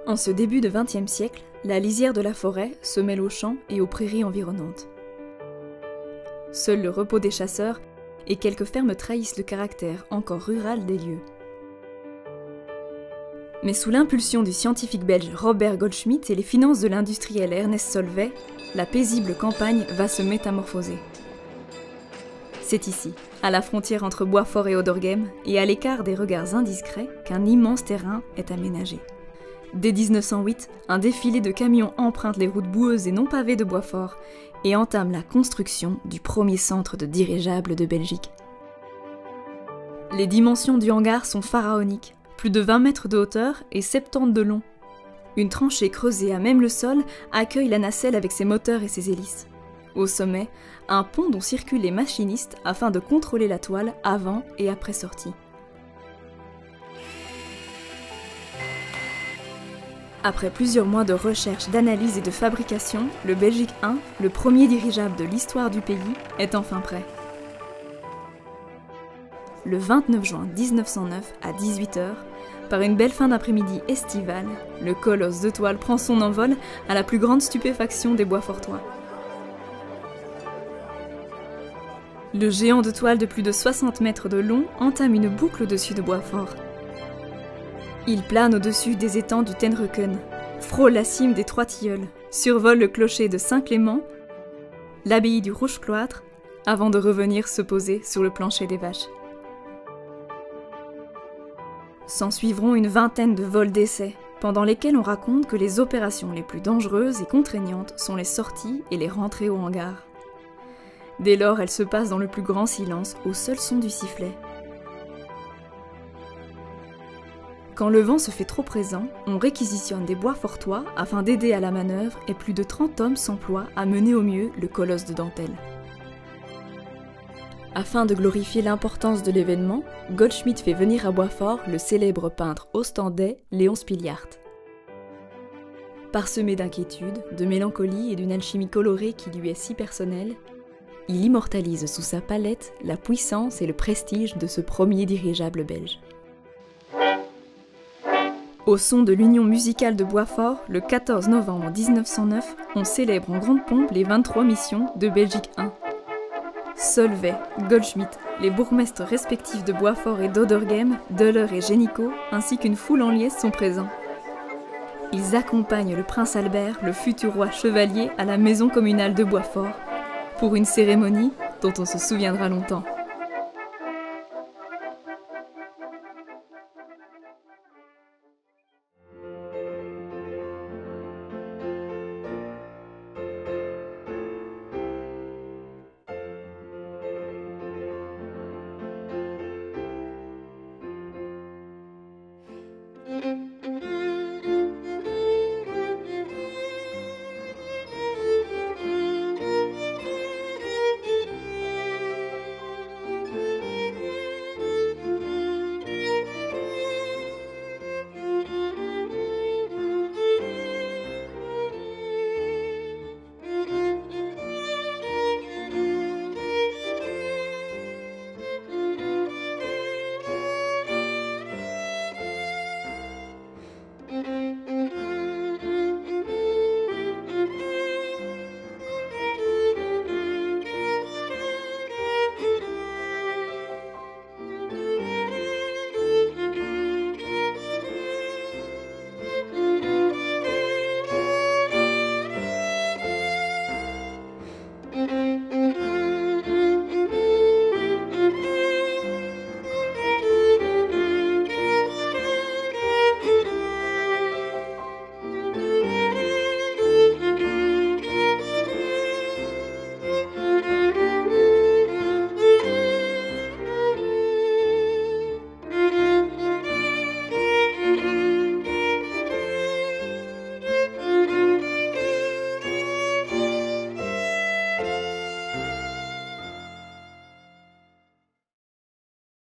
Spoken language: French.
En ce début de XXe siècle, la lisière de la forêt se mêle aux champs et aux prairies environnantes. Seul le repos des chasseurs et quelques fermes trahissent le caractère encore rural des lieux. Mais sous l'impulsion du scientifique belge Robert Goldschmidt et les finances de l'industriel Ernest Solvay, la paisible campagne va se métamorphoser. C'est ici, à la frontière entre Boitsfort et Oderghem, et à l'écart des regards indiscrets, qu'un immense terrain est aménagé. Dès 1908, un défilé de camions emprunte les routes boueuses et non pavées de Boitsfort et entame la construction du premier centre de dirigeables de Belgique. Les dimensions du hangar sont pharaoniques, plus de 20 mètres de hauteur et 70 de long. Une tranchée creusée à même le sol accueille la nacelle avec ses moteurs et ses hélices. Au sommet, un pont dont circulent les machinistes afin de contrôler la toile avant et après sortie. Après plusieurs mois de recherche, d'analyse et de fabrication, le Belgique 1, le premier dirigeable de l'histoire du pays, est enfin prêt. Le 29 juin 1909, à 18 h, par une belle fin d'après-midi estivale, le colosse de toile prend son envol à la plus grande stupéfaction des Boisfortois. Le géant de toile de plus de 60 mètres de long entame une boucle au-dessus de Boitsfort. Il plane au-dessus des étangs du Tenreuken, frôle la cime des Trois Tilleuls, survole le clocher de Saint-Clément, l'abbaye du Rouge-Cloître, avant de revenir se poser sur le plancher des Vaches. S'en suivront une vingtaine de vols d'essai, pendant lesquels on raconte que les opérations les plus dangereuses et contraignantes sont les sorties et les rentrées au hangar. Dès lors, elles se passent dans le plus grand silence, au seul son du sifflet. Quand le vent se fait trop présent, on réquisitionne des Boisfortois afin d'aider à la manœuvre et plus de 30 hommes s'emploient à mener au mieux le colosse de dentelle. Afin de glorifier l'importance de l'événement, Goldschmidt fait venir à Boitsfort le célèbre peintre ostendais Léon Spiliart. Parsemé d'inquiétude, de mélancolie et d'une alchimie colorée qui lui est si personnelle, il immortalise sous sa palette la puissance et le prestige de ce premier dirigeable belge. Au son de l'Union musicale de Boitsfort, le 14 novembre 1909, on célèbre en grande pompe les 23 missions de Belgique 1. Solvay, Goldschmidt, les bourgmestres respectifs de Boitsfort et d'Oderghem, Deuler et Génicot, ainsi qu'une foule en liesse sont présents. Ils accompagnent le prince Albert, le futur roi chevalier, à la maison communale de Boitsfort, pour une cérémonie dont on se souviendra longtemps.